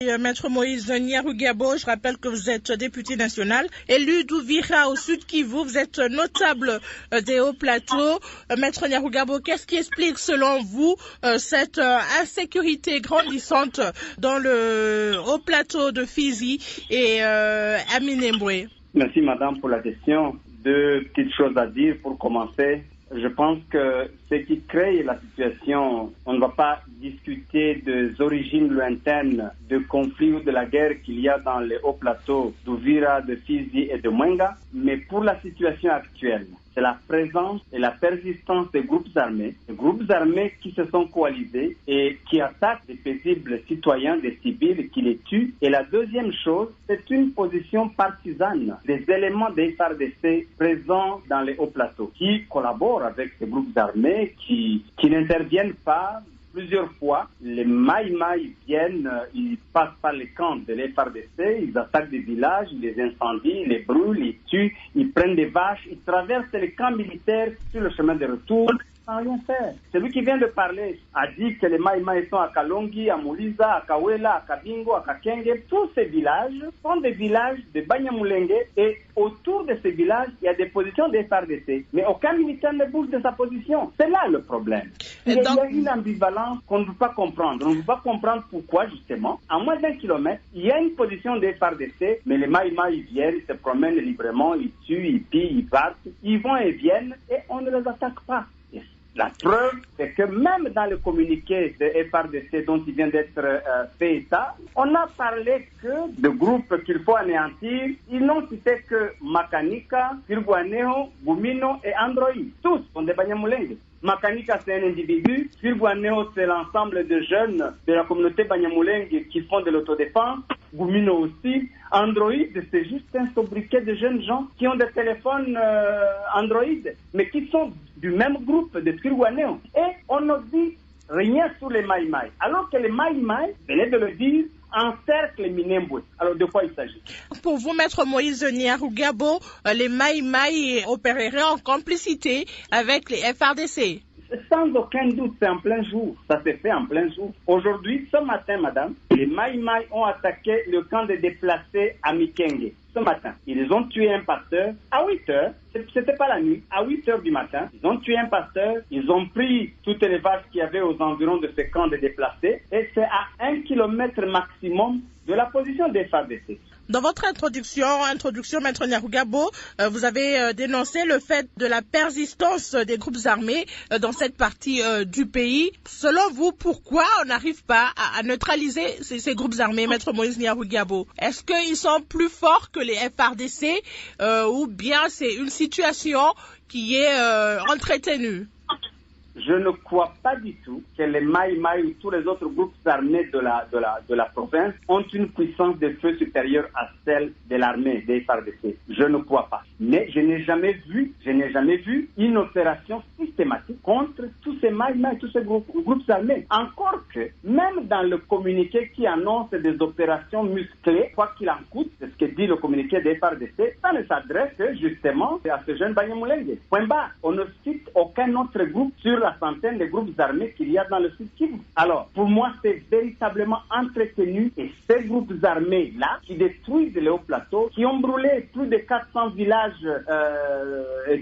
Maître Moïse Nyarugabo, je rappelle que vous êtes député national, élu d'Ouvira au Sud Kivu, vous êtes notable des hauts plateaux. Maître Nyarugabo, qu'est-ce qui explique selon vous cette insécurité grandissante dans le haut plateau de Fizi et à Minembwe? Merci madame pour la question. Deux petites choses à dire pour commencer. Je pense que ce qui crée la situation, on ne va pas discuter des origines lointaines de conflits ou de la guerre qu'il y a dans les hauts plateaux d'Ouvira, de Fizi et de Mwenga, mais pour la situation actuelle, c'est la présence et la persistance des groupes armés qui se sont coalisés et qui attaquent des paisibles citoyens, des civils, qui les tuent. Et la deuxième chose, c'est une position partisane des éléments des FARDC présents dans les hauts plateaux, qui collaborent avec ces groupes armés, qui n'interviennent pas. Plusieurs fois, les Maï viennent, ils passent par les camps de l'FARDC, ils attaquent des villages, ils les incendient, ils les brûlent, ils tuent, ils prennent des vaches, ils traversent les camps militaires sur le chemin de retour sans rien faire. Celui qui vient de parler a dit que les Maï sont à Kalongi, à Mouliza, à Kawela, à Kabingo, à Kakenge. Tous ces villages sont des villages de Banyamulenge et autour de ces villages, il y a des positions des FARDC. Mais aucun militaire ne bouge de sa position. C'est là le problème. Il y a une ambivalence qu'on ne peut pas comprendre. On ne peut pas comprendre pourquoi, justement, à moins d'1 kilomètre, il y a une position des FARDC, mais les Maï viennent, ils se promènent librement, ils tuent, ils pillent, ils partent, ils vont et viennent et on ne les attaque pas. La preuve, c'est que même dans le communiqué de FARDC dont il vient d'être fait état, on a parlé que de groupes qu'il faut anéantir. Ils n'ont cité que Makanika, Firguaneho, Gumino et Android. Tous sont des Banyamulenge. Makanika, c'est un individu. Firguaneho, c'est l'ensemble de jeunes de la communauté Banyamulenge qui font de l'autodéfense. Gumino aussi. Android, c'est juste un sobriquet de jeunes gens qui ont des téléphones Android, mais qui sont du même groupe de Firguaneho. Et on ne dit rien sur les Maï, alors que les Maï, venez de le dire, encerclent Minembwe. Alors de quoi il s'agit? Pour vous, Maître Moïse Nyarugabo, les Maï opéreraient en complicité avec les FARDC? Sans aucun doute, c'est en plein jour. Ça s'est fait en plein jour. Aujourd'hui, ce matin, madame, les Maï ont attaqué le camp des déplacés à Mikenge. Ce matin, ils ont tué un pasteur à 8 heures. C'était pas la nuit. À 8 heures du matin, ils ont tué un pasteur. Ils ont pris toutes les vaches qu'il y avait aux environs de ce camp de déplacés. Et c'est à 1 kilomètre maximum de la position des FARDC. Dans votre introduction, Maître Nyarugabo, vous avez dénoncé le fait de la persistance des groupes armés dans cette partie du pays. Selon vous, pourquoi on n'arrive pas à neutraliser ces groupes armés, Maître Moïse Nyarugabo? Est-ce qu'ils sont plus forts que les FARDC ou bien c'est une situation qui est entretenue? Je ne crois pas du tout que les Maï ou tous les autres groupes armés de la province ont une puissance de feu supérieure à celle de l'armée des FARDC. Je ne crois pas. Mais je n'ai jamais vu une opération systématique contre tous ces Maï, tous ces groupes armés. Encore que, même dans le communiqué qui annonce des opérations musclées, quoi qu'il en coûte, c'est ce que dit le communiqué des FARDC, ça ne s'adresse que justement à ce jeune Banyamulenge. Point barre. On ne cite aucun autre groupe sur la centaine de groupes armés qu'il y a dans le Sud Kivu. Alors, pour moi, c'est véritablement entretenu et ces groupes armés-là qui détruisent les hauts plateaux, qui ont brûlé plus de 400 villages,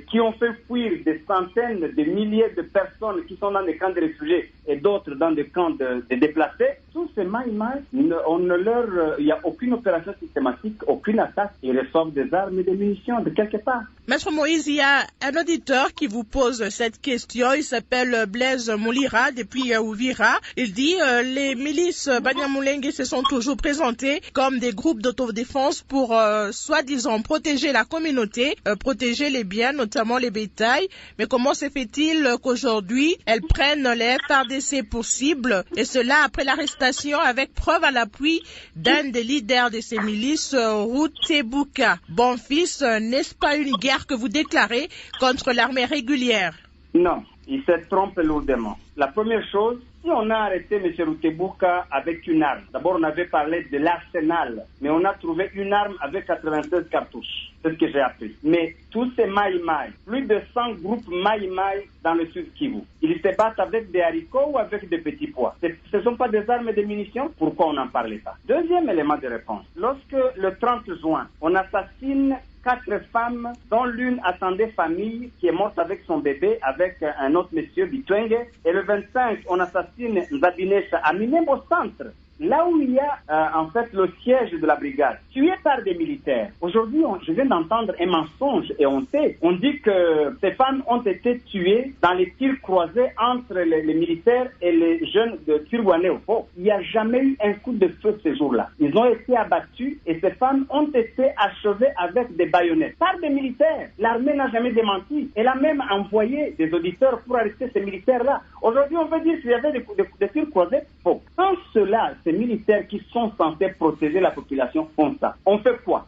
qui ont fait fuir des centaines de milliers de personnes qui sont dans des camps de réfugiés et d'autres dans des camps de déplacés, tous ces Maï, il n'y a aucune opération systématique, aucune attaque. Ils reçoivent des armes et des munitions de quelque part. Maître Moïse, il y a un auditeur qui vous pose cette question. Il s'appelle Blaise Moulira depuis Ouvira. Il dit les milices Banyamulenge se sont toujours présentées comme des groupes d'autodéfense pour soi-disant protéger la communauté, protéger les biens, notamment les bétails. Mais comment se fait-il qu'aujourd'hui elles prennent les FARDC pour cible, et cela après l'arrestation avec preuve à l'appui d'un des leaders de ces milices, Routebuka? Bon fils, n'est-ce pas une guerre que vous déclarez contre l'armée régulière? Non, il se trompe lourdement. La première chose, Si on a arrêté M. Rutebouka avec une arme, d'abord on avait parlé de l'arsenal, mais on a trouvé une arme avec 96 cartouches. C'est ce que j'ai appris. Mais tous ces Maï-Maï, plus de 100 groupes Maï-Maï dans le sud Kivu, ils se battent avec des haricots ou avec des petits pois. Ce ne sont pas des armes et des munitions? Pourquoi on n'en parlait pas? Deuxième élément de réponse. Lorsque le 30 juin, on assassine 4 femmes, dont l'une attendait famille, qui est morte avec son bébé, avec un autre monsieur, Bitwenge. Et le 25, on assassine Nzabinesha à Minembwe Centre, là où il y a en fait le siège de la brigade, tué par des militaires. Aujourd'hui, je viens d'entendre un mensonge et honteux. On dit que ces femmes ont été tuées dans les tirs croisés entre les militaires et les jeunes de Turwanéo. Il n'y a jamais eu un coup de feu ce jour-là. Ils ont été abattus et ces femmes ont été achevées avec des baïonnettes par des militaires. L'armée n'a jamais démenti. Elle a même envoyé des auditeurs pour arrêter ces militaires-là. Aujourd'hui, on veut dire qu'il y avait des tirs croisés. Bon, quand cela, ces militaires qui sont censés protéger la population font ça, on fait quoi?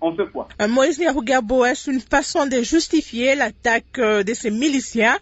Moïse Nyarugabo, est-ce une façon de justifier l'attaque de ces miliciens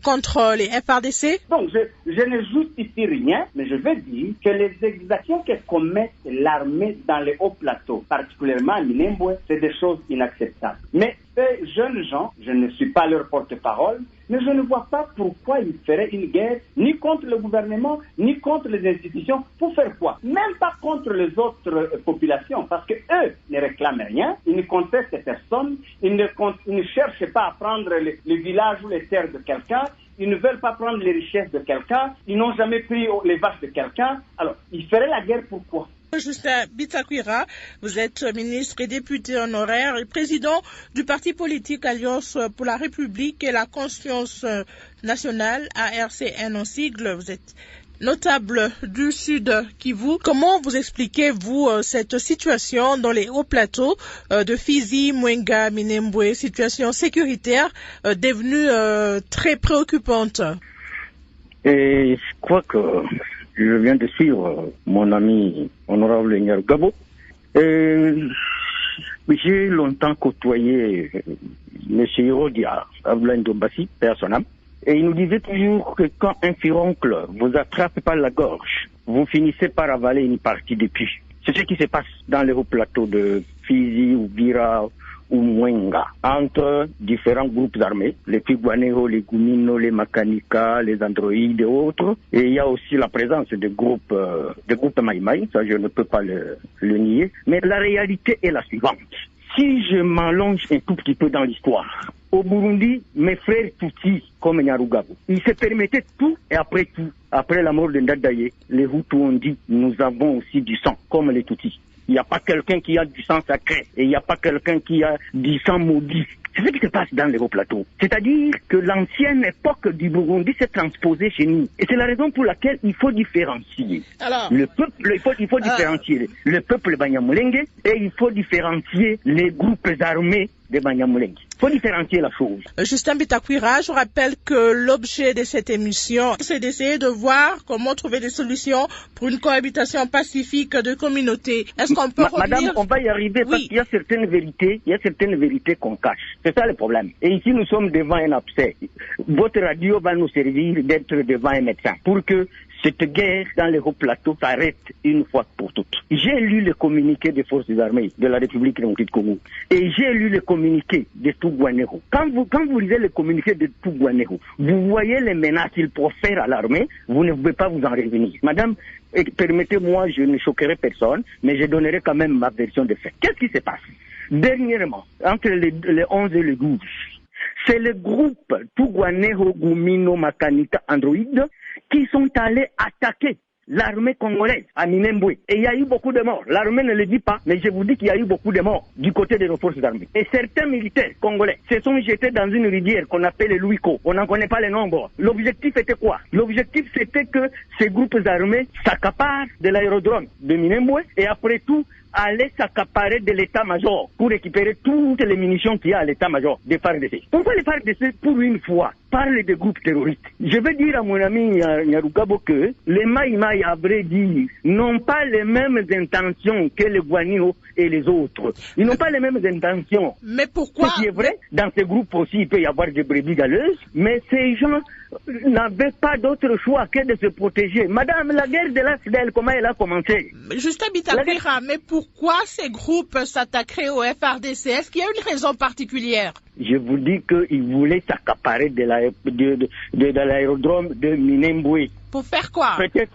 contre les FARDC? Donc, je ne justifie rien, mais je veux dire que les exactions que commet l'armée dans les hauts plateaux, particulièrement à Minembwe, c'est des choses inacceptables. Mais ces jeunes gens, je ne suis pas leur porte-parole, mais je ne vois pas pourquoi ils feraient une guerre ni contre le gouvernement, ni contre les institutions. Pour faire quoi? Même pas contre les autres populations, parce que eux ne réclament rien, ils ne contestent personne, ils ne cherchent pas à prendre le village ou les terres de quelqu'un, ils ne veulent pas prendre les richesses de quelqu'un, ils n'ont jamais pris les vaches de quelqu'un. Alors, ils feraient la guerre pourquoi? Justin Bitakwira, vous êtes ministre et député honoraire et président du parti politique Alliance pour la République et la Conscience nationale, ARCN en sigle. Vous êtes notable du Sud Kivu. Comment vous expliquez-vous cette situation dans les hauts plateaux de Fizi, Mwenga, Minembwe, situation sécuritaire devenue très préoccupante? Et je crois que je viens de suivre mon ami honorable Nyarugabo. J'ai longtemps côtoyé M. Hirodia Abdoulaye Ndombassi, père son âme, et il nous disait toujours que quand un furoncle vous attrape par la gorge, vous finissez par avaler une partie des pieds. C'est ce qui se passe dans les hauts plateaux de Fizi ou Bira ou Mwenga, entre différents groupes armés, les Twirwanéo, les Gumino, les Makanika, les Androïdes et autres. Et il y a aussi la présence de groupes Maïmaï, ça je ne peux pas le nier. Mais la réalité est la suivante. Si je m'allonge un tout petit peu dans l'histoire, au Burundi, mes frères Tutsis, comme Nyarugabo, ils se permettaient tout, après la mort de Ndadaye, les Hutus ont dit, nous avons aussi du sang, comme les Tutsis. Il n'y a pas quelqu'un qui a du sang sacré et il n'y a pas quelqu'un qui a du sang maudit. C'est ce qui se passe dans les hauts plateaux. C'est-à-dire que l'ancienne époque du Burundi s'est transposée chez nous. Et c'est la raison pour laquelle il faut différencier. Alors, le peuple, il faut différencier le peuple Banyamulenge et il faut différencier les groupes armés de Banyamulenge. Il faut différencier la chose. Justin Bitakwira, je rappelle que l'objet de cette émission, c'est d'essayer de voir comment trouver des solutions pour une cohabitation pacifique de communautés. Est-ce qu'on peut revenir... Madame, on va y arriver parce qu'il y a certaines vérités qu'on cache. C'est ça le problème. Et ici, nous sommes devant un abcès. Votre radio va nous servir d'être devant un médecin pour que cette guerre dans les hauts plateaux s'arrête une fois pour toutes. J'ai lu le communiqué des forces armées de la République démocratique du Congo et j'ai lu le communiqué de Twirwanéo. Quand vous lisez le communiqué de Twirwanéo, vous voyez les menaces qu'il profère à l'armée, vous ne pouvez pas vous en revenir. Madame, permettez-moi, je ne choquerai personne, mais je donnerai quand même ma version de fait. Qu'est-ce qui se passe? Dernièrement, entre le 11 et le 12, c'est le groupe Twirwanéo, Gumino, Makanika, Androïde qui sont allés attaquer l'armée congolaise à Minembwe. Et il y a eu beaucoup de morts. L'armée ne le dit pas, mais je vous dis qu'il y a eu beaucoup de morts du côté de nos forces armées. Et certains militaires congolais se sont jetés dans une rivière qu'on appelle le Louiko. On n'en connaît pas les nombres. L'objectif était quoi? L'objectif c'était que ces groupes armés s'accaparent de l'aérodrome de Minembwe et après tout aller s'accaparer de l'état-major pour récupérer toutes les munitions qu'il y a à l'état-major des FARDC. Pourquoi les FARDC, pour une fois, parlent de groupes terroristes? Je veux dire à mon ami Nyarugabo que les Maïmaï, à vrai dire, n'ont pas les mêmes intentions que les Guanio et les autres. Ils n'ont pas les mêmes intentions. Mais pourquoi? Ce qui est vrai, dans ces groupes aussi, il peut y avoir des brebis galeuses, mais ces gens n'avait pas d'autre choix que de se protéger. Madame, la guerre de la FDL, comment elle a commencé? Justin Bitakwira, mais pourquoi ces groupes s'attaqueraient au FRDC? Est-ce qu'il y a une raison particulière? Je vous dis qu'ils voulaient s'accaparer de l'aérodrome de Minembwe. Pour faire quoi? Peut-être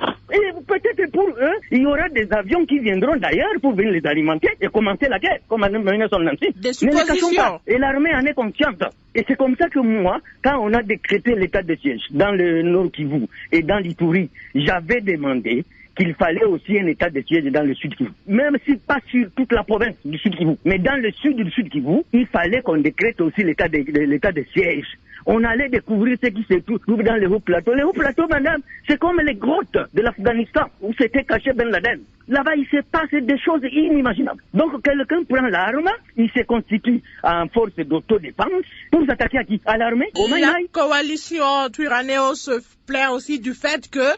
pour eux, il y aura des avions qui viendront d'ailleurs pour venir les alimenter et commencer la guerre, comme en 1996. Des suppositions. Et l'armée en est consciente. Et c'est comme ça que moi, quand on a décrété l'état de siège dans le Nord Kivu et dans l'Ituri, j'avais demandé qu'il fallait aussi un état de siège dans le Sud Kivu. Même si pas sur toute la province du Sud Kivu, mais dans le sud du Sud Kivu, il fallait qu'on décrète aussi l'état de siège. On allait découvrir ce qui se trouve dans les hauts plateaux. Les hauts plateaux, madame, c'est comme les grottes de l'Afghanistan où s'était caché Ben Laden. Là-bas, il se passe des choses inimaginables. Donc, quelqu'un prend l'arme, il se constitue en force d'autodéfense pour s'attaquer à qui? À l'armée? Au Maïmaï? La coalition Twirwaneho se plaint aussi du fait que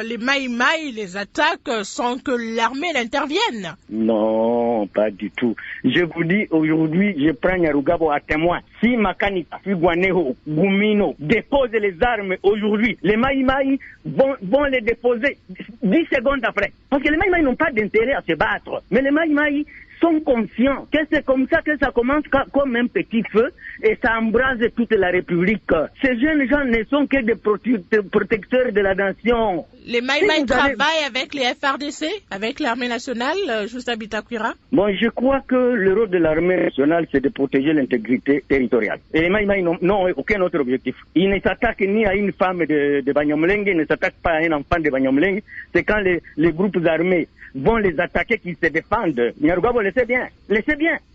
les Maïmaï les attaquent sans que l'armée n'intervienne. Non, pas du tout. Je vous dis, aujourd'hui, je prends Nyarugabo à témoin. Si Makanika, Twirwaneho, Gumino déposent les armes aujourd'hui, les Maïmaï vont les déposer 10 secondes après. Parce que les Maïmaï n'ont pas d'intérêt à se battre. Mais les Maïmaï sont conscients que c'est comme ça que ça commence comme un petit feu et ça embrase toute la République. Ces jeunes gens ne sont que des protecteurs de la nation. Les Maïmaï travaillent avec les FRDC, avec l'armée nationale, Justin Bitakwira? Bon, je crois que le rôle de l'armée nationale, c'est de protéger l'intégrité territoriale. Et les Maïmaï n'ont aucun autre objectif. Ils ne s'attaquent ni à une femme de Banyamulenge, ils ne s'attaquent pas à un enfant de Banyamulenge. C'est quand les groupes armés vont les attaquer qu'ils se défendent. Nyarugabo le sait bien.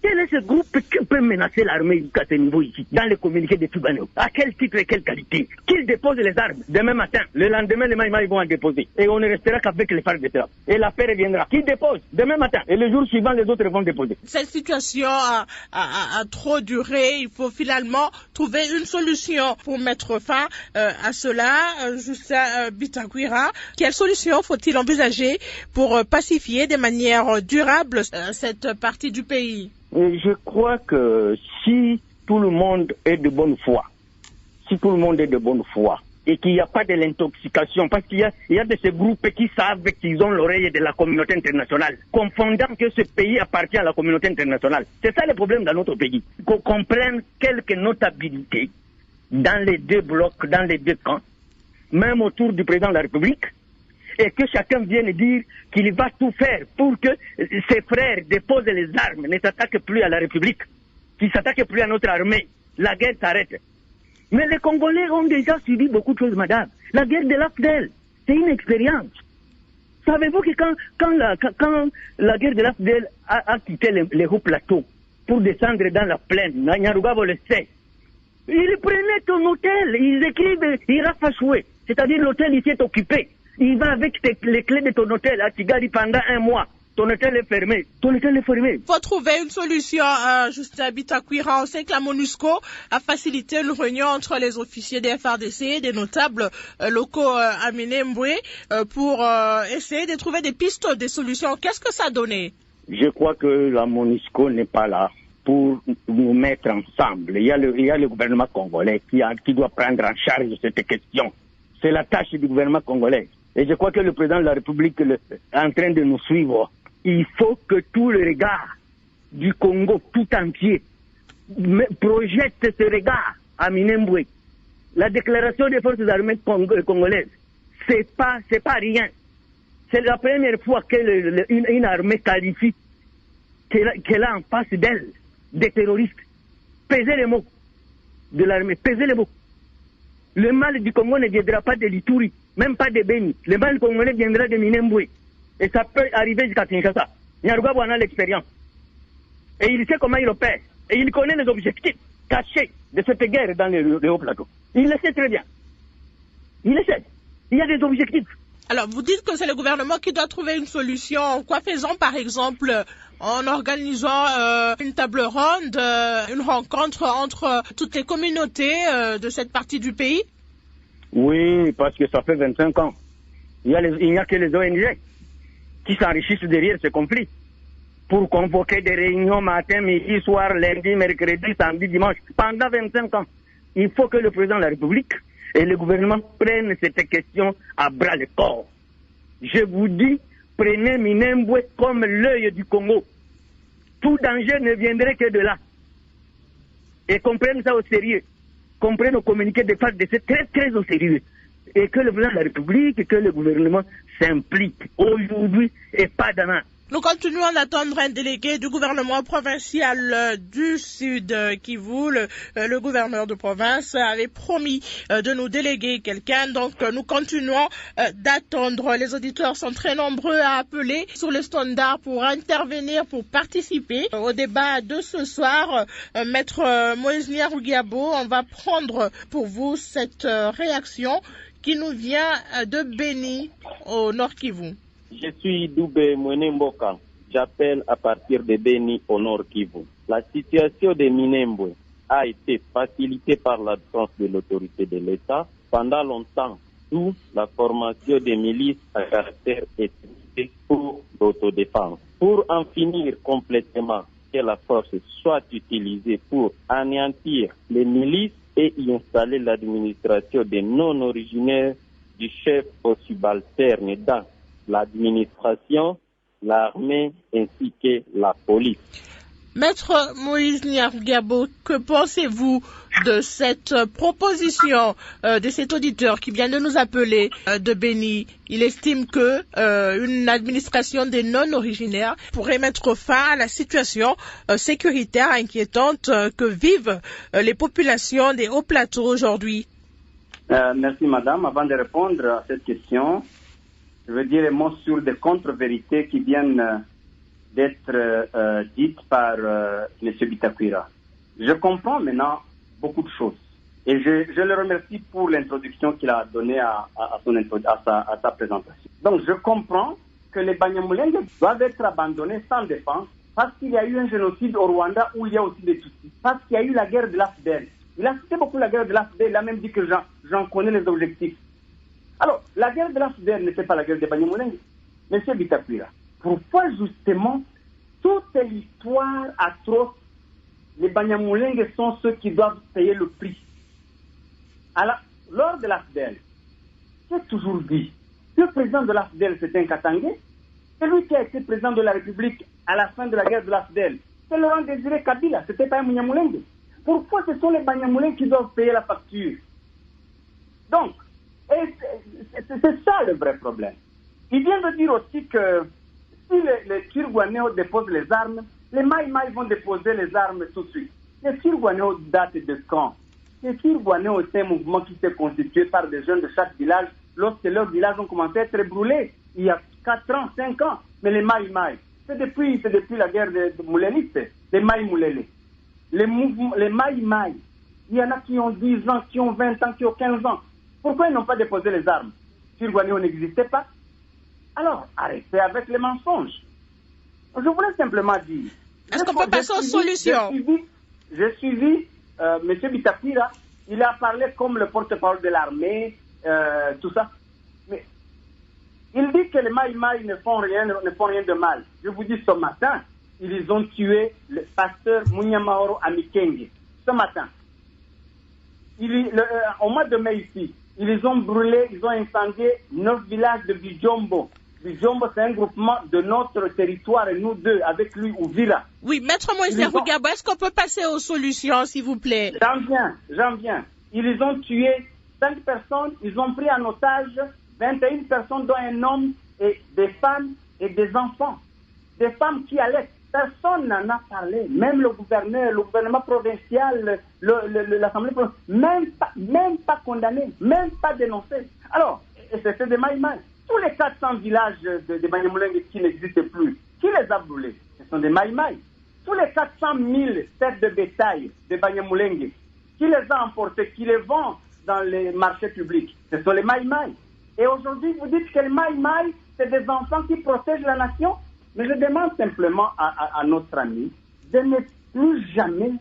Quel est ce groupe qui peut menacer l'armée jusqu'à ce niveau ici, dans les communiqués de Twirwaneho? À quel titre et quelle qualité? Qu'ils déposent les armes demain matin. Le lendemain, les Maïmaï vont en déposer. Et on ne restera qu'avec les phares de terre. Et la paix reviendra. Qu'ils déposent demain matin. Et le jour suivant, les autres vont déposer. Cette situation a trop duré. Il faut finalement trouver une solution pour mettre fin à cela. Justin Bitakwira, quelle solution faut-il envisager pour pacifier de manière durable cette partie du pays? Je crois que si tout le monde est de bonne foi, et qu'il n'y a pas de l'intoxication, parce qu'il y a de ces groupes qui savent qu'ils ont l'oreille de la communauté internationale, confondant que ce pays appartient à la communauté internationale. C'est ça le problème dans notre pays. Qu'on comprenne quelques notabilités dans les deux blocs, dans les deux camps, même autour du président de la République, et que chacun vienne dire qu'il va tout faire pour que ses frères déposent les armes, ne s'attaquent plus à la République, qu'ils ne s'attaquent plus à notre armée. La guerre s'arrête. Mais les Congolais ont déjà subi beaucoup de choses, madame. La guerre de l'AFDEL, c'est une expérience. Savez-vous que quand la guerre de l'AFDEL a quitté les hauts plateaux pour descendre dans la plaine, Nyarugabo le sait, ils prenaient ton hôtel, ils écrivent Irafachoué, c'est-à-dire l'hôtel ici est occupé. Il va avec les clés de ton hôtel à Kigali pendant 1 mois. Ton hôtel est fermé. Il faut trouver une solution, Justin Bitakwira. On sait que la MONUSCO a facilité une réunion entre les officiers des FRDC et des notables locaux à Minembwe pour essayer de trouver des pistes, des solutions. Qu'est-ce que ça a donné? Je crois que la MONUSCO n'est pas là pour nous mettre ensemble. Il y a le gouvernement congolais qui doit prendre en charge cette question. C'est la tâche du gouvernement congolais. Et je crois que le président de la République est en train de nous suivre. Il faut que tout le regard du Congo tout entier projette ce regard à Minembwe. La déclaration des forces armées congolaises, c'est pas rien. C'est la première fois qu'une armée qualifie qu'elle a en face d'elle des terroristes. Pesez les mots de l'armée, pesez les mots. Le mal du Congo ne viendra pas de l'Ituri, même pas de Beni. Le mal congolais viendra de Minembwe. Et ça peut arriver jusqu'à Kinshasa. Nyarugabo en a l'expérience. Et il sait comment il opère. Et il connaît les objectifs cachés de cette guerre dans les hauts plateaux. Il le sait très bien. Il le sait. Il y a des objectifs. Alors, vous dites que c'est le gouvernement qui doit trouver une solution. Quoi faisons, par exemple, en organisant une table ronde, une rencontre entre toutes les communautés de cette partie du pays? Oui, parce que ça fait 25 ans. Il n'y a que les ONG qui s'enrichissent derrière ce conflit pour convoquer des réunions matin, midi, soir, lundi, mercredi, samedi, dimanche, pendant 25 ans. Il faut que le président de la République et le gouvernement prenne cette question à bras le corps. Je vous dis, prenez Minembwe comme l'œil du Congo. Tout danger ne viendrait que de là. Et comprennent ça au sérieux. Comprennent au communiqué de phase de c'est très très au sérieux. Et que le président de la République, que le gouvernement s'implique aujourd'hui et pas demain. Nous continuons d'attendre un délégué du gouvernement provincial du Sud Kivu. Le gouverneur de province avait promis de nous déléguer quelqu'un. Donc nous continuons d'attendre. Les auditeurs sont très nombreux à appeler sur le standard pour intervenir, pour participer au débat de ce soir. Maître Moïse Nyarugabo, on va prendre pour vous cette réaction qui nous vient de Beni au Nord Kivu. Je suis Doubé Mwenemboka. J'appelle à partir de Beni au Nord Kivu. La situation de Minembwe a été facilitée par l'absence de l'autorité de l'État. Pendant longtemps, d'où la formation des milices à caractère ethnique pour l'autodéfense. Pour en finir complètement, que la force soit utilisée pour anéantir les milices et y installer l'administration des non-originaires du chef au subalterne dans l'administration, l'armée ainsi que la police. Maître Moïse Nyarugabo, que pensez-vous de cette proposition de cet auditeur qui vient de nous appeler de Beni? Il estime que une administration des non-originaires pourrait mettre fin à la situation sécuritaire inquiétante que vivent les populations des hauts plateaux aujourd'hui. Merci madame. Avant de répondre à cette question, je veux dire un mot sur des contre-vérités qui viennent d'être dites par M. Bitakwira. Je comprends maintenant beaucoup de choses. Et je le remercie pour l'introduction qu'il a donnée à sa présentation. Donc je comprends que les Banyamulenge doivent être abandonnés sans défense parce qu'il y a eu un génocide au Rwanda où il y a aussi des Tutsis. Parce qu'il y a eu la guerre de l'AFDEL. Il a cité beaucoup la guerre de l'AFDEL. Il a même dit que j'en connais les objectifs. Alors, la guerre de l'AFDEL n'était pas la guerre des Banyamulenge. Monsieur Bitakwira, pourquoi justement toute l'histoire atroce, les Banyamulenge sont ceux qui doivent payer le prix? Alors, lors de l'AFDEL, j'ai toujours dit, le président de l'AFDEL, c'était un Katangé. Celui qui a été président de la République à la fin de la guerre de l'AFDEL, c'est Laurent Désiré Kabila, c'était pas un Banyamulenge. Pourquoi ce sont les Banyamulenge qui doivent payer la facture? Donc, c'est ça le vrai problème. Il vient de dire aussi que si les Turguanéos déposent les armes, les Maïmaï vont déposer les armes tout de suite. Les Turguanéos datent de quand? Les Turguanéos, c'est un mouvement qui s'est constitué par des jeunes de chaque village lorsque leurs villages ont commencé à être brûlés il y a 4 ans, 5 ans. Mais les Maïmaï, c'est depuis la guerre de Moulélistes, les Maï-Moulélé. Les Maïmaï, il y en a qui ont 10 ans, qui ont 20 ans, qui ont 15 ans. Pourquoi ils n'ont pas déposé les armes? Turguanéo n'existait pas. Alors, arrêtez avec les mensonges. Je voulais simplement dire... Est-ce qu'on peut passer aux solutions? J'ai suivi M. Bitakwira. Il a parlé comme le porte-parole de l'armée, tout ça. Mais il dit que les Maïmaï ne font rien de mal. Je vous dis, ce matin, ils ont tué le pasteur Munyamaoro Amikenge. Ce matin. Au mois de mai ici, ils ont brûlé, ils ont incendié 9 villages de Bijombo. Bijombo, c'est un groupement de notre territoire, et nous deux, avec lui, Ouvira. Oui, Maître Moïse Nyarugabo, est-ce qu'on peut passer aux solutions, s'il vous plaît? J'en viens. Ils ont tué 5 personnes, ils ont pris en otage 21 personnes, dont un homme, et des femmes et des enfants. Des femmes qui allaitent. Personne n'en a parlé, même le gouvernement provincial, l'Assemblée provinciale, même pas condamné, même pas dénoncé. Alors, c'était des Maïmaï. Tous les 400 villages de Banyamulenge qui n'existent plus, qui les a brûlés? Ce sont des Maïmaï. Tous les 400 000 têtes de bétail de Banyamulenge, qui les a emportés, qui les vend dans les marchés publics? Ce sont les Maïmaï. Et aujourd'hui, vous dites que les Maïmaï, c'est des enfants qui protègent la nation? Mais je demande simplement à notre ami de ne plus jamais,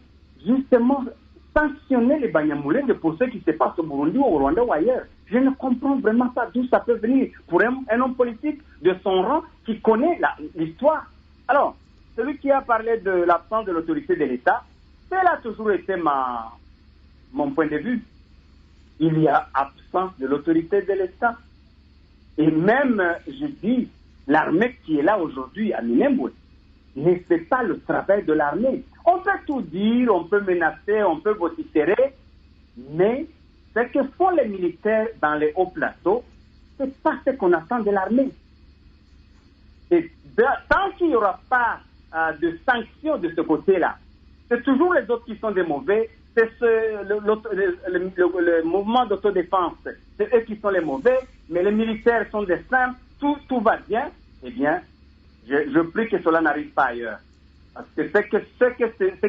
justement, sanctionner les Banyamulenge pour ce qui se passe au Burundi ou au Rwanda ou ailleurs. Je ne comprends vraiment pas d'où ça peut venir pour un homme politique de son rang qui connaît l'histoire. Alors, celui qui a parlé de l'absence de l'autorité de l'État, cela a toujours été mon point de vue. il y a absence de l'autorité de l'État. Et même, je dis, l'armée qui est là aujourd'hui à Minembwe ne fait pas le travail de l'armée. On peut tout dire, on peut menacer, on peut vociférer, mais ce que font les militaires dans les hauts plateaux, ce n'est pas ce qu'on attend de l'armée. Et tant qu'il n'y aura pas de sanctions de ce côté-là, c'est toujours les autres qui sont des mauvais, c'est le mouvement d'autodéfense, c'est eux qui sont les mauvais, mais les militaires sont des simples, tout va bien, eh bien, je prie que cela n'arrive pas ailleurs. Parce que ceux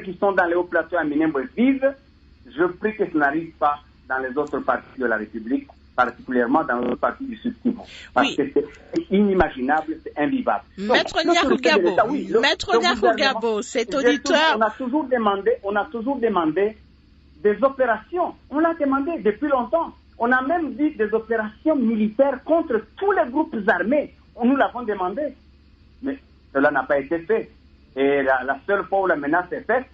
qui sont dans les hauts plateaux à Minembwe vivent, je prie que ça n'arrive pas dans les autres parties de la République, particulièrement dans le parti du Sud-Kivu. Parce que c'est inimaginable, c'est invivable. Maître Nyarugabo, cet auditeur... On a toujours demandé des opérations. On l'a demandé depuis longtemps. On a même dit des opérations militaires contre tous les groupes armés. Nous l'avons demandé. Mais cela n'a pas été fait. Et la seule fois où la menace est faite,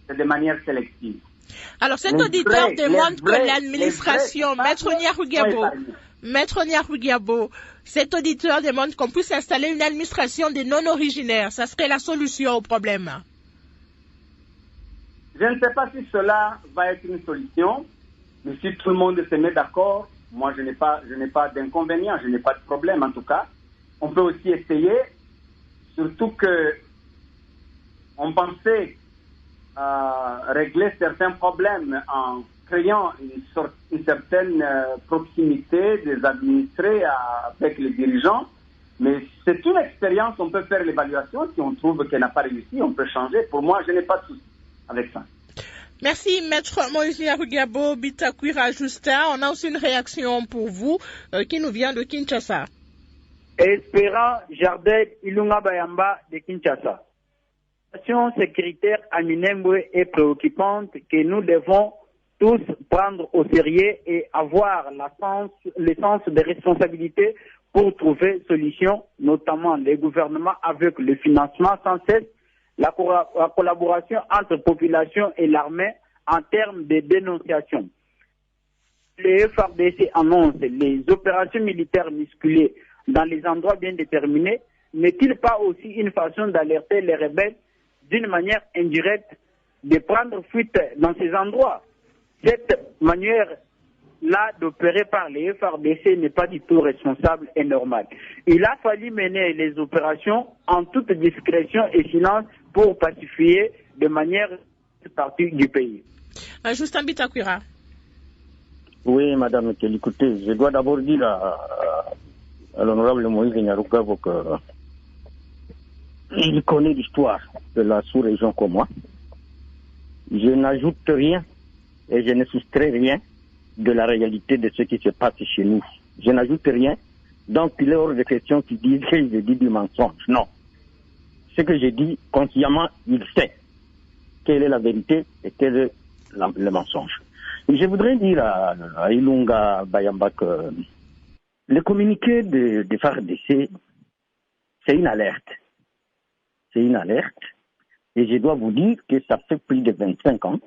c'est de manière sélective. Alors cet auditeur demande que l'administration, Maître Nyarugabo, cet auditeur demande qu'on puisse installer une administration des non-originaires. Ça serait la solution au problème. Je ne sais pas si cela va être une solution, mais si tout le monde se met d'accord, moi je n'ai pas d'inconvénient, je n'ai pas de problème en tout cas. On peut aussi essayer, surtout que on pensait régler certains problèmes en créant une certaine proximité des administrés avec les dirigeants. Mais c'est une expérience, on peut faire l'évaluation. Si on trouve qu'elle n'a pas réussi, on peut changer. Pour moi, je n'ai pas de souci avec ça. Merci, Maître Moïse Nyarugabo Bitakwira Justin. On a aussi une réaction pour vous qui nous vient de Kinshasa. Espérant Jardin Ilunga Bayamba de Kinshasa. La situation sécuritaire à Minembwe est préoccupante que nous devons tous prendre au sérieux et avoir le sens de responsabilité pour trouver solution, notamment les gouvernements avec le financement sans cesse, la collaboration entre population et l'armée en termes de dénonciation. Le FARDC annonce les opérations militaires musclées dans les endroits bien déterminés. N'est-il pas aussi une façon d'alerter les rebelles d'une manière indirecte de prendre fuite dans ces endroits? Cette manière-là d'opérer par les FARDC n'est pas du tout responsable et normale. Il a fallu mener les opérations en toute discrétion et silence pour pacifier de manière partie du pays. Justin Bitakwira. Oui, Madame Kelly, écoutez, je dois d'abord dire à l'honorable Moïse Nyarugabo qu'il connaît l'histoire de la sous-région comme moi. Je n'ajoute rien et je ne soustrais rien de la réalité de ce qui se passe chez nous. Je n'ajoute rien. Donc, il est hors de question qu'ils disent que je dis du mensonge. Non. Ce que je dis, consciemment, il sait quelle est la vérité et quel est le mensonge. Et je voudrais dire à Ilunga Bayamba que le communiqué de FARDC, c'est une alerte. C'est une alerte. Et je dois vous dire que ça fait plus de 25 ans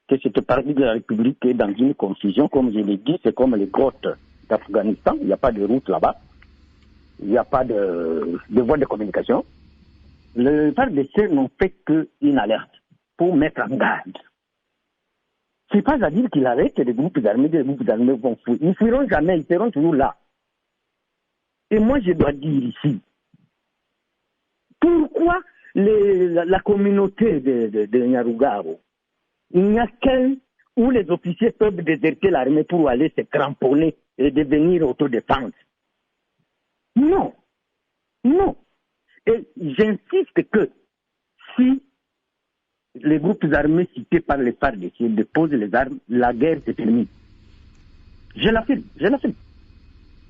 que cette partie de la République est dans une confusion. Comme je l'ai dit, c'est comme les grottes d'Afghanistan. Il n'y a pas de route là-bas. Il n'y a pas de voie de communication. Le FARDC n'ont fait qu'une alerte pour mettre en garde. Ce n'est pas à dire qu'il arrête les groupes armés vont fuir. Ils ne fuiront jamais, ils seront toujours là. Et moi, je dois dire ici, pourquoi la communauté de Nyarugabo, il n'y a qu'un où les officiers peuvent déserter l'armée pour aller se cramponner et devenir autodéfense? Non. Non. Et j'insiste que si les groupes armés cités par les FARDC déposent les armes, la guerre se termine. Je l'affirme.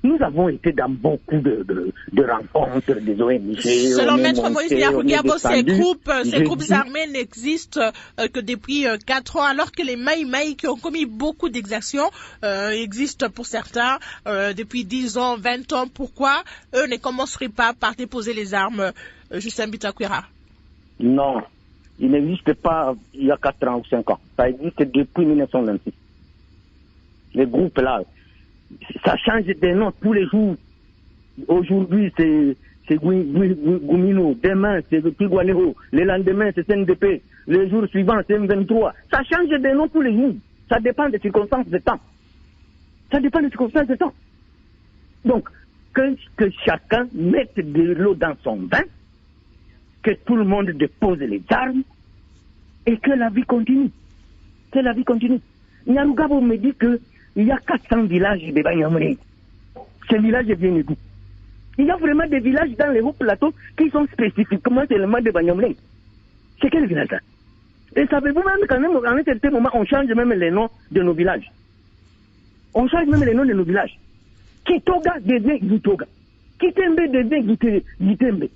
Nous avons été dans beaucoup de rencontres des ONG. Selon Maître Moïse Nyarugabo, ces groupes armés n'existent que depuis 4 ans, alors que les Maï qui ont commis beaucoup d'exactions existent pour certains depuis 10 ans, 20 ans. Pourquoi eux ne commenceraient pas par déposer les armes, Justin Bitakwira? Non, il n'existe pas il y a 4 ans ou 5 ans. Ça existe depuis 1926. les groupes là, ça change de nom tous les jours. Aujourd'hui, c'est Gumino, demain, c'est Tigwaneho, le lendemain, c'est CNDP, le jour suivant, c'est M23. Ça change de nom tous les jours. Ça dépend des circonstances de temps. Ça dépend des circonstances de temps. Donc, que chacun mette de l'eau dans son bain, que tout le monde dépose les armes, et que la vie continue. Que la vie continue. Nyarugabo me dit qu'il y a 400 villages de Banyamulenge. Ces villages viennent d'où? Il y a vraiment des villages dans les hauts plateaux qui sont spécifiquement seulement de Banyamulenge. C'est quel village ça? Et savez-vous même quand même, à un certain moment, on change même les noms de nos villages. On change même les noms de nos villages. Kitoga devient Gitoga. Kitembe devient Gitembe.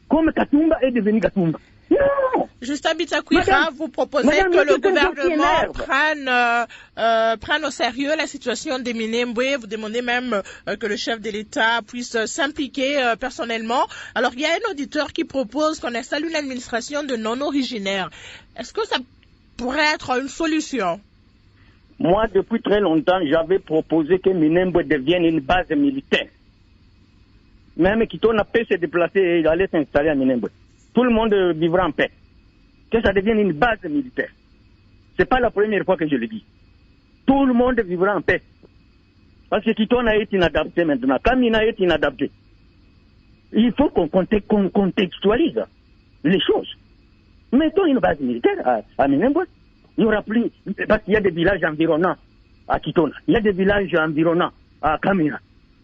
Comme Katumba est devenu Katumba. Non! Justin Bitakwira, vous proposez que le gouvernement prenne au sérieux la situation des Minembwe. Vous demandez même que le chef de l'État puisse s'impliquer personnellement. Alors, il y a un auditeur qui propose qu'on installe une administration de non-originaires. Est-ce que ça pourrait être une solution? Moi, depuis très longtemps, j'avais proposé que Minembwe devienne une base militaire. Même Kitona peut se déplacer et aller s'installer à Minembwe. Tout le monde vivra en paix. Que ça devienne une base militaire. C'est pas la première fois que je le dis. Tout le monde vivra en paix. Parce que Kitona est inadapté maintenant. Kamina est inadapté. Il faut qu'on contextualise les choses. Mettons une base militaire à Minembwe. Il n'y aura plus, parce qu'il y a des villages environnants à Kitona. Il y a des villages environnants à Kamina.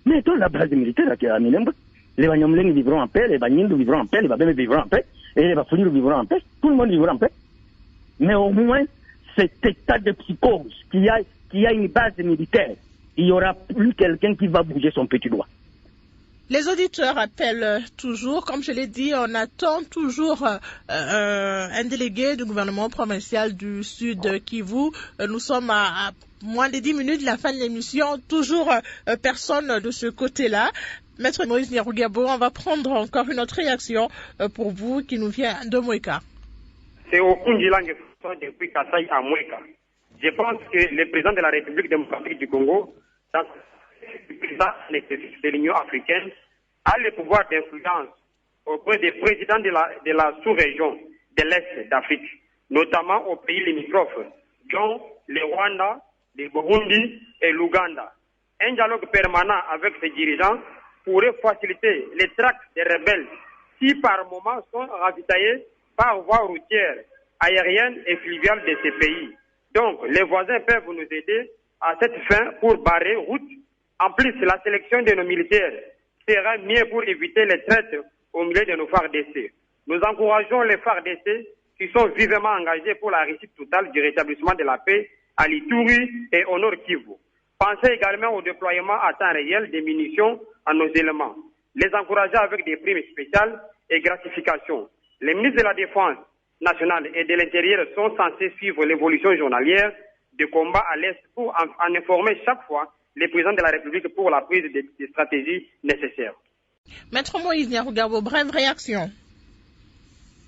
Mettons la base militaire à Minembwe. Les Banyamulenge vivront en paix, les Banyindu vivront en paix, les Babeme vivront en paix, et les Bafuliru vivront en paix. Tout le monde vivra en paix. Mais au moins, cet état de psychose, qu'il y a une base militaire, il n'y aura plus quelqu'un qui va bouger son petit doigt. Les auditeurs appellent toujours, comme je l'ai dit, on attend toujours un délégué du gouvernement provincial du Sud Kivu. Nous sommes à moins de 10 minutes de la fin de l'émission, toujours personne de ce côté-là. Maître Moïse Nyarugabo, on va prendre encore une autre réaction pour vous qui nous vient de Mweka. C'est au Kunjilang depuis Kasaï à Mweka. Je pense que le président de la République démocratique du Congo, dans le président de l'Union africaine, a le pouvoir d'influence auprès des présidents de la sous-région de l'Est d'Afrique, notamment aux pays limitrophes, dont le Rwanda, le Burundi et l'Ouganda. Un dialogue permanent avec ces dirigeants pourrait faciliter les tracts des rebelles qui par moment sont ravitaillés par voie routière, aérienne et fluviale de ces pays. Donc les voisins peuvent nous aider à cette fin pour barrer route. En plus, la sélection de nos militaires sera mieux pour éviter les traites au milieu de nos FARDC. Nous encourageons les FARDC qui sont vivement engagés pour la réussite totale du rétablissement de la paix à l'Ituri et au Nord Kivu. Pensez également au déploiement à temps réel des munitions à nos éléments. Les encourager avec des primes spéciales et gratifications. Les ministres de la Défense nationale et de l'Intérieur sont censés suivre l'évolution journalière de combat à l'Est pour en informer chaque fois les présidents de la République pour la prise des stratégies nécessaires. Maître Moïse Nyarugabo, brève réaction.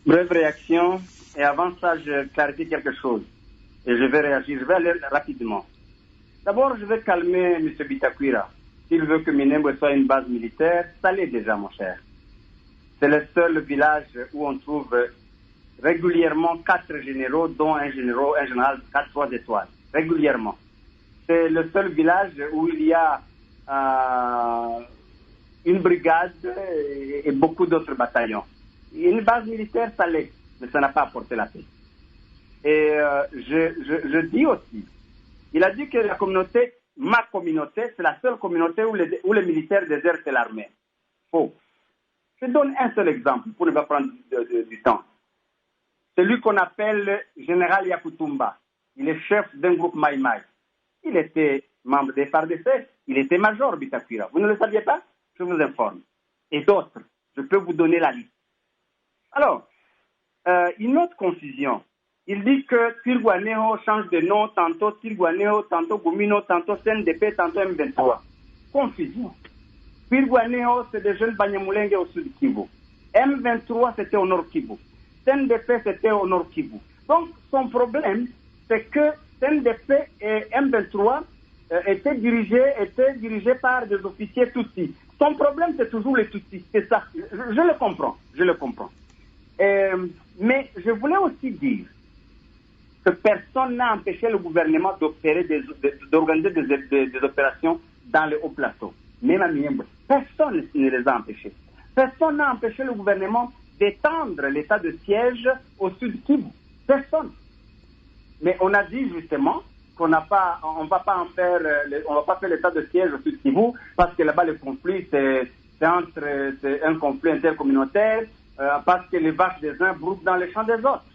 Brève réaction. Et avant ça, je clarifie quelque chose. Et je vais réagir. Je vais aller rapidement. D'abord, je vais calmer M. Bitakwira. S'il veut que Minembwe soit une base militaire, ça l'est déjà, mon cher. C'est le seul village où on trouve régulièrement 4 généraux, dont un général 4 étoiles. Régulièrement. C'est le seul village où il y a une brigade et beaucoup d'autres bataillons. Une base militaire, ça l'est, mais ça n'a pas apporté la paix. Et je dis aussi, il a dit que la communauté, ma communauté, c'est la seule communauté où les militaires désertent l'armée. Faux. Je donne un seul exemple pour ne pas prendre du temps. Celui qu'on appelle Général Yakutumba. Il est chef d'un groupe Maï Maï. Il était membre des FARDC. Il était major Bitakwira. Vous ne le saviez pas? Je vous informe. Et d'autres. Je peux vous donner la liste. Alors, une autre confusion. Il dit que Tirguanéo change de nom, tantôt Tirguanéo, tantôt Gumino, tantôt CNDP, tantôt M23. Confusion. Tirguanéo, c'est des jeunes Banyamulenge au sud Kivu. M23, c'était au nord Kivu. CNDP, c'était au nord Kivu. Donc, son problème, c'est que CNDP et M23 était dirigé par des officiers Tutsis. Son problème, c'est toujours les Tutsis. C'est ça. Je le comprends. Mais je voulais aussi dire que personne n'a empêché le gouvernement d'organiser des opérations dans les hauts plateaux. Même à Minembwe. Personne ne les a empêchés. Personne n'a empêché le gouvernement d'étendre l'état de siège au sud Kivu. Personne. Mais on a dit justement on va pas faire l'état de siège au sud Kivu parce que là-bas le conflit c'est un conflit intercommunautaire parce que les vaches des uns broutent dans les champs des autres.